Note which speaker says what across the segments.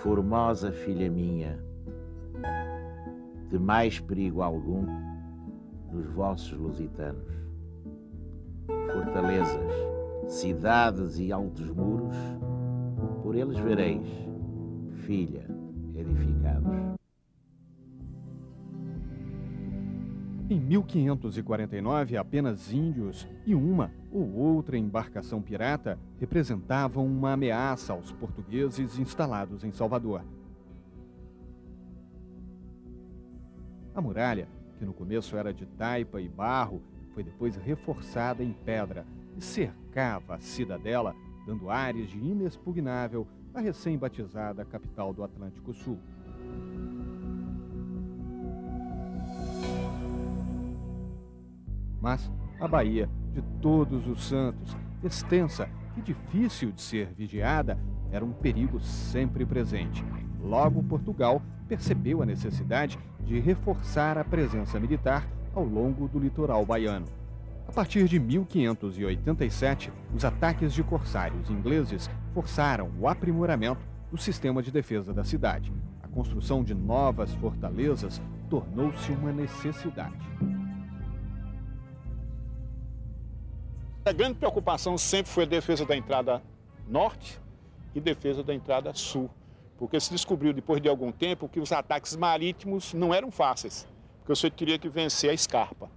Speaker 1: Formosa filha minha, de mais perigo algum nos vossos lusitanos. Fortalezas, cidades e altos muros, por eles vereis, filha, edificados.
Speaker 2: Em 1549, apenas índios e uma ou outra embarcação pirata representavam uma ameaça aos portugueses instalados em Salvador. A muralha, que no começo era de taipa e barro, foi depois reforçada em pedra e cercava a cidadela, dando ares de inexpugnável à recém-batizada capital do Atlântico Sul. Mas a Baía de Todos os Santos, extensa e difícil de ser vigiada, era um perigo sempre presente. Logo, Portugal percebeu a necessidade de reforçar a presença militar ao longo do litoral baiano. A partir de 1587, os ataques de corsários ingleses forçaram o aprimoramento do sistema de defesa da cidade. A construção de novas fortalezas tornou-se uma necessidade.
Speaker 3: A grande preocupação sempre foi a defesa da entrada norte e defesa da entrada sul, porque se descobriu depois de algum tempo que os ataques marítimos não eram fáceis, porque você teria que vencer a escarpa.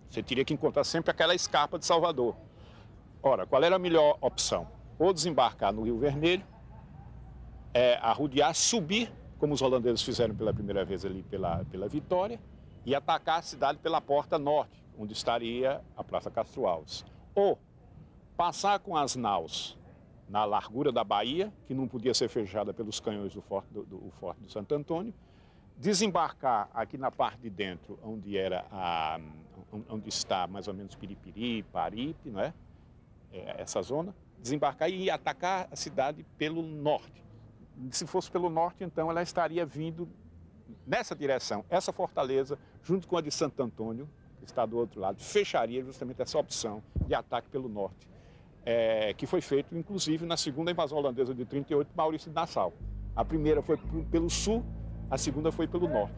Speaker 3: Você teria que encontrar sempre aquela escarpa de Salvador. Ora, qual era a melhor opção? Ou desembarcar no Rio Vermelho, arrodear, subir, como os holandeses fizeram pela primeira vez ali pela Vitória, e atacar a cidade pela porta norte, onde estaria a Praça Castro Alves. Ou passar com as naus na largura da Baía, que não podia ser fechada pelos canhões do Forte do Santo Antônio, desembarcar aqui na parte de dentro, onde está mais ou menos Piripiri, Paripe, não é? Essa zona, desembarcar e atacar a cidade pelo norte. Se fosse pelo norte, então ela estaria vindo nessa direção. Essa fortaleza, junto com a de Santo Antônio, que está do outro lado, fecharia justamente essa opção de ataque pelo norte, que foi feito, inclusive, na segunda invasão holandesa de 38, Maurício de Nassau. A primeira foi pelo sul, a segunda foi pelo norte.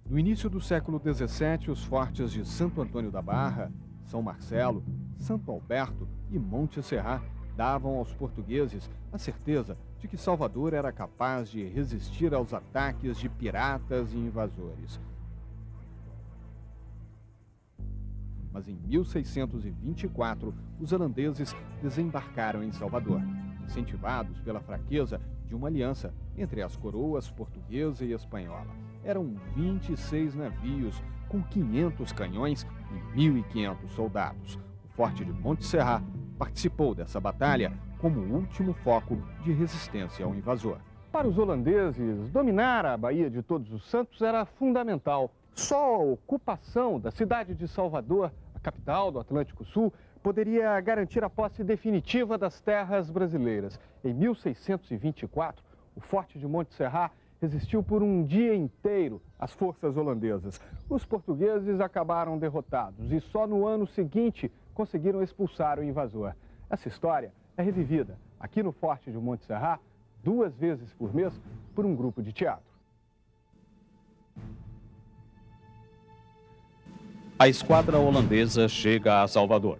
Speaker 2: No início do século XVII, os fortes de Santo Antônio da Barra, São Marcelo, Santo Alberto e Monte Serrat davam aos portugueses a certeza de que Salvador era capaz de resistir aos ataques de piratas e invasores. Mas em 1624, os holandeses desembarcaram em Salvador, incentivados pela fraqueza de uma aliança entre as coroas portuguesa e espanhola. Eram 26 navios com 500 canhões e 1.500 soldados. O Forte de Monte Serrat participou dessa batalha como último foco de resistência ao invasor. Para os holandeses, dominar a Baía de Todos os Santos era fundamental. Só a ocupação da cidade de Salvador, a capital do Atlântico Sul, poderia garantir a posse definitiva das terras brasileiras. Em 1624, o Forte de Monte Serrat resistiu por um dia inteiro às forças holandesas. Os portugueses acabaram derrotados e só no ano seguinte conseguiram expulsar o invasor. Essa história é revivida aqui no Forte de Monte Serrat 2 vezes por mês por um grupo de teatro.
Speaker 4: A esquadra holandesa chega a Salvador.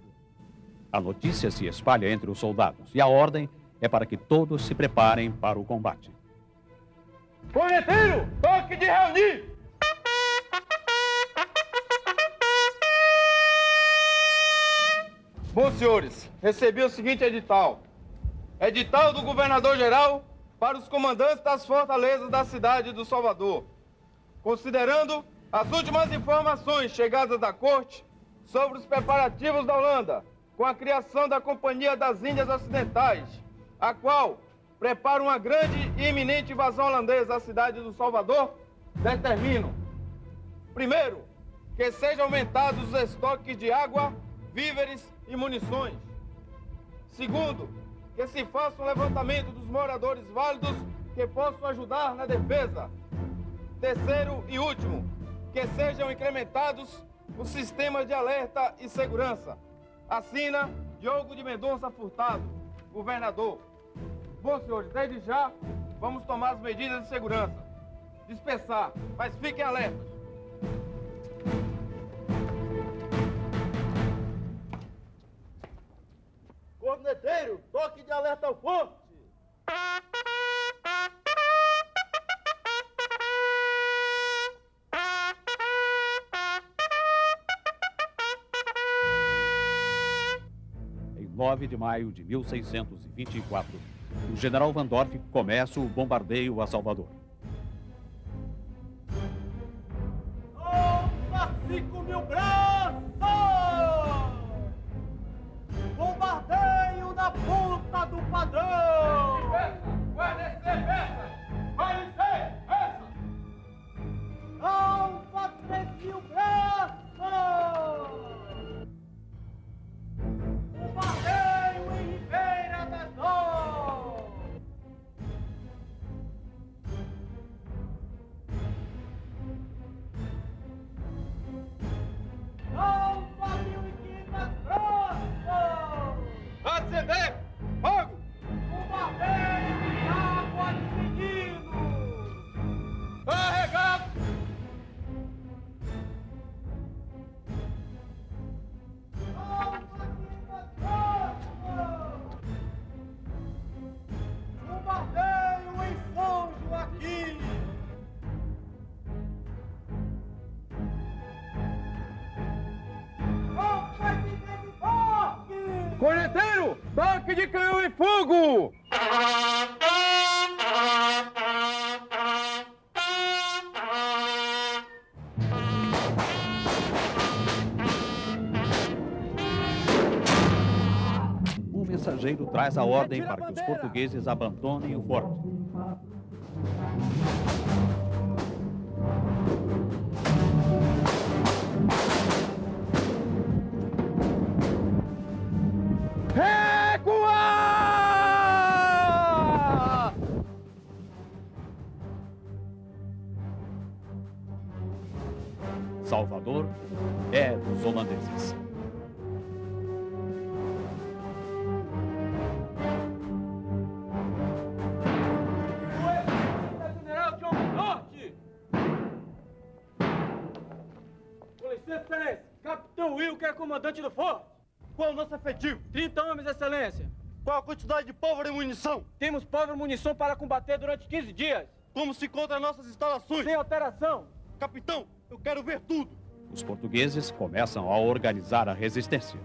Speaker 4: A notícia se espalha entre os soldados e a ordem é para que todos se preparem para o combate.
Speaker 5: Corneteiro, toque de reunir! Bom, senhores, recebi o seguinte edital. Edital do governador-geral para os comandantes das fortalezas da cidade do Salvador. Considerando as últimas informações chegadas da corte sobre os preparativos da Holanda com a criação da Companhia das Índias Ocidentais, a qual prepara uma grande e iminente invasão holandesa à cidade do Salvador, determino: primeiro, que sejam aumentados os estoques de água, víveres e munições. Segundo, que se faça um levantamento dos moradores válidos que possam ajudar na defesa. Terceiro e último, que sejam incrementados os sistemas de alerta e segurança. Assina Diogo de Mendonça Furtado, governador. Bom, senhores, desde já vamos tomar as medidas de segurança. Dispersar, mas fiquem alertas.
Speaker 6: Corneteiro, toque de alerta ao forte!
Speaker 4: Em 9 de maio de 1624, o general Van Dorff começa o bombardeio a Salvador.
Speaker 6: Opa, 5.000 braços! Bombardeio na ponta do padrão!
Speaker 5: Vai descer, peça! Vai descer, peça!
Speaker 6: Alfa, 3.000 braços! Bombardeio em Ribeira das Dores! Alfa, 1.500 braços!
Speaker 5: Vai descer, fogo!
Speaker 6: Bombardeio em Água de Menino!
Speaker 5: Carregado!
Speaker 6: Alfa, 500 braços! Bombardeio em São Joaquim! Alfa, de desembarque!
Speaker 5: Corneteiro, toque de canhão e fogo!
Speaker 4: Um mensageiro traz a ordem para que os portugueses abandonem o forte.
Speaker 5: Recuar!
Speaker 4: Salvador é dos holandeses.
Speaker 5: General John Norte! Com licença, excelência. Capitão Will, que é comandante do forte.
Speaker 6: Qual o nosso efetivo?
Speaker 5: 30 homens, excelência.
Speaker 6: Qual a quantidade de pólvora e munição?
Speaker 5: Temos pólvora e munição para combater durante 15 dias.
Speaker 6: Como se encontram nossas instalações?
Speaker 5: Sem alteração.
Speaker 6: Capitão, eu quero ver tudo.
Speaker 4: Os portugueses começam a organizar a resistência.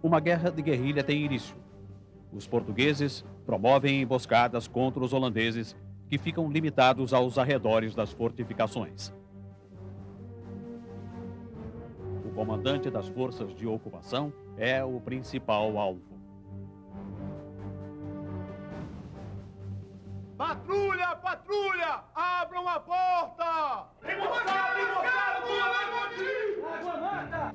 Speaker 4: Uma guerra de guerrilha tem início. Os portugueses promovem emboscadas contra os holandeses, que ficam limitados aos arredores das fortificações. O comandante das forças de ocupação é o principal alvo.
Speaker 6: Patrulha, patrulha! Abram a porta! Emboscada, emboscada!
Speaker 5: Água mata!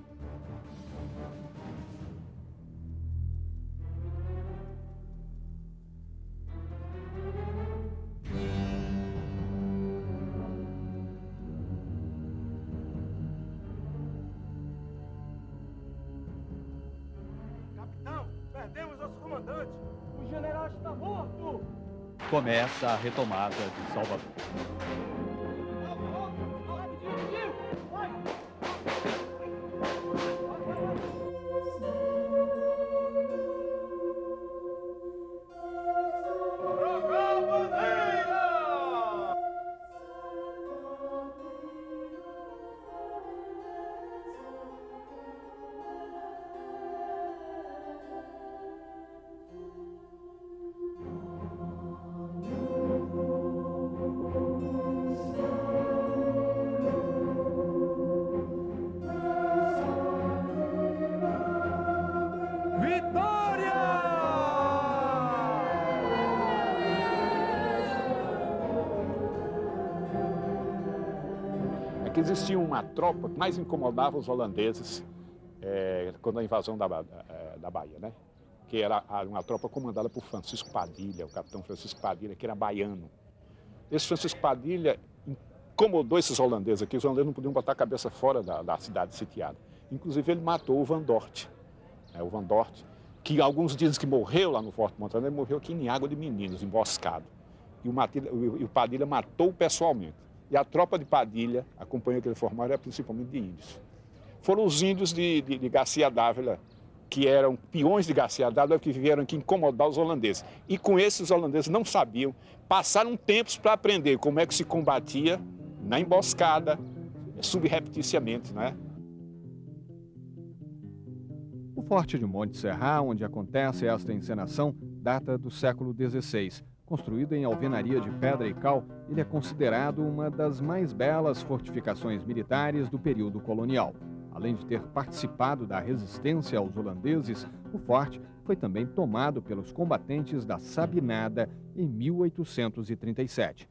Speaker 6: Capitão, perdemos nosso comandante.
Speaker 5: O general está morto!
Speaker 4: Começa a retomada de Salvador.
Speaker 3: Que existia uma tropa que mais incomodava os holandeses quando a invasão da Bahia, né? Que era uma tropa comandada por Francisco Padilha, o capitão Francisco Padilha, que era baiano. Esse Francisco Padilha incomodou esses holandeses aqui, os holandeses não podiam botar a cabeça fora da cidade sitiada. Inclusive ele matou o Van Dorff. O Van Dorff que alguns dizem que morreu lá no Forte Montana, ele morreu aqui em Água de Meninos, emboscado. E o Padilha matou pessoalmente. E a tropa de Padilha, a companhia que ele formava, era principalmente de índios. Foram os índios de Garcia Dávila, que eram peões de Garcia Dávila, que vieram aqui incomodar os holandeses. E com esses, os holandeses não sabiam, passaram tempos para aprender como é que se combatia na emboscada, subrepticiamente, né?
Speaker 2: O Forte de Monte Serra, onde acontece esta encenação, data do século XVI. Construído em alvenaria de pedra e cal, ele é considerado uma das mais belas fortificações militares do período colonial. Além de ter participado da resistência aos holandeses, o forte foi também tomado pelos combatentes da Sabinada em 1837.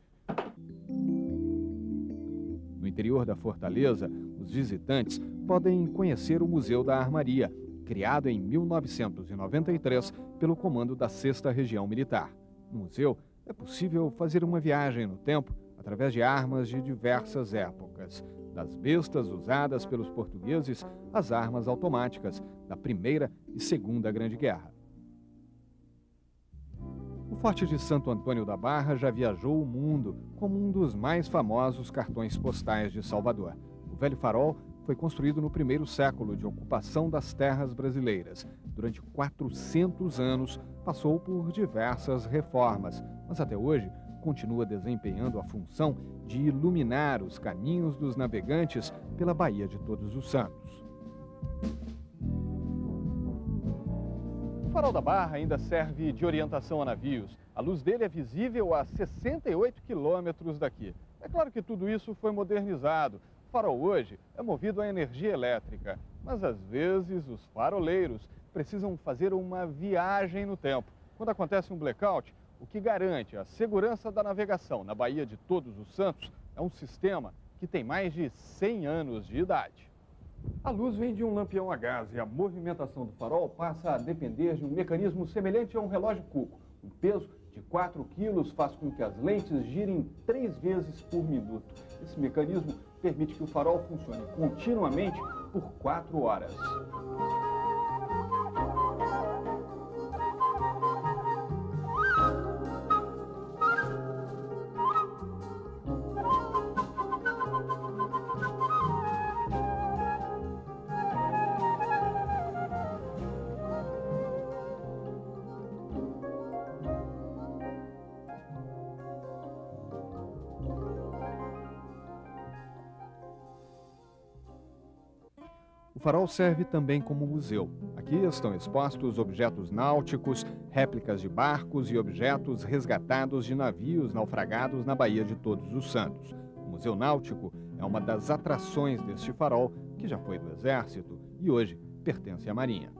Speaker 2: No interior da fortaleza, os visitantes podem conhecer o Museu da Armaria, criado em 1993 pelo comando da 6ª Região Militar. No museu, é possível fazer uma viagem no tempo através de armas de diversas épocas, das bestas usadas pelos portugueses às armas automáticas da Primeira e Segunda Grande Guerra. O Forte de Santo Antônio da Barra já viajou o mundo como um dos mais famosos cartões postais de Salvador. O velho farol foi construído no primeiro século de ocupação das terras brasileiras. Durante 400 anos, passou por diversas reformas, mas até hoje continua desempenhando a função de iluminar os caminhos dos navegantes pela Baía de Todos os Santos. O farol da Barra ainda serve de orientação a navios. A luz dele é visível a 68 quilômetros daqui. É claro que tudo isso foi modernizado. O farol hoje é movido a energia elétrica, mas às vezes os faroleiros precisam fazer uma viagem no tempo. Quando acontece um blackout, o que garante a segurança da navegação na Baía de Todos os Santos é um sistema que tem mais de 100 anos de idade. A luz vem de um lampião a gás e a movimentação do farol passa a depender de um mecanismo semelhante a um relógio cuco. Um peso de 4 quilos faz com que as lentes girem 3 vezes por minuto. Esse mecanismo permite que o farol funcione continuamente por 4 horas. O farol serve também como museu. Aqui estão expostos objetos náuticos, réplicas de barcos e objetos resgatados de navios naufragados na Baía de Todos os Santos. O Museu Náutico é uma das atrações deste farol, que já foi do Exército e hoje pertence à Marinha.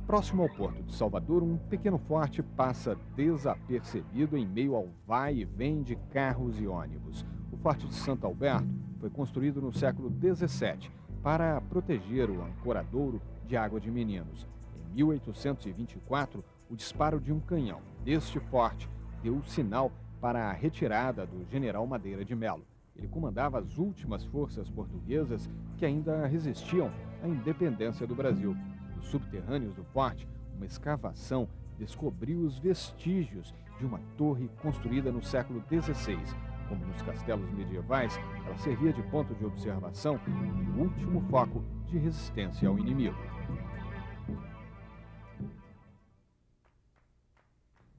Speaker 2: Próximo ao porto de Salvador, um pequeno forte passa desapercebido em meio ao vai e vem de carros e ônibus. O Forte de Santo Alberto foi construído no século XVII para proteger o ancoradouro de Água de Meninos. Em 1824, o disparo de um canhão deste forte deu o sinal para a retirada do general Madeira de Melo. Ele comandava as últimas forças portuguesas que ainda resistiam à independência do Brasil. Nos subterrâneos do forte, uma escavação descobriu os vestígios de uma torre construída no século XVI. Como nos castelos medievais, ela servia de ponto de observação e último foco de resistência ao inimigo.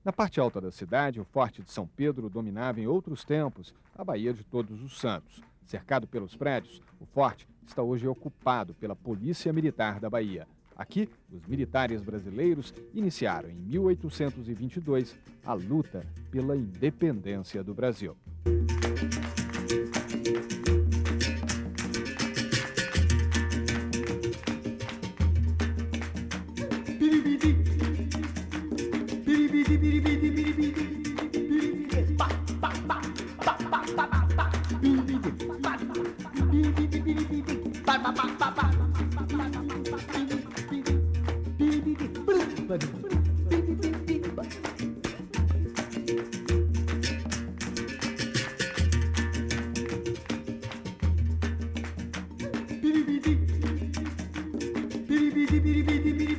Speaker 2: Na parte alta da cidade, o Forte de São Pedro dominava em outros tempos a Baía de Todos os Santos. Cercado pelos prédios, o forte está hoje ocupado pela Polícia Militar da Bahia. Aqui, os militares brasileiros iniciaram, em 1822, a luta pela independência do Brasil.
Speaker 7: biribidi biribidi biribidi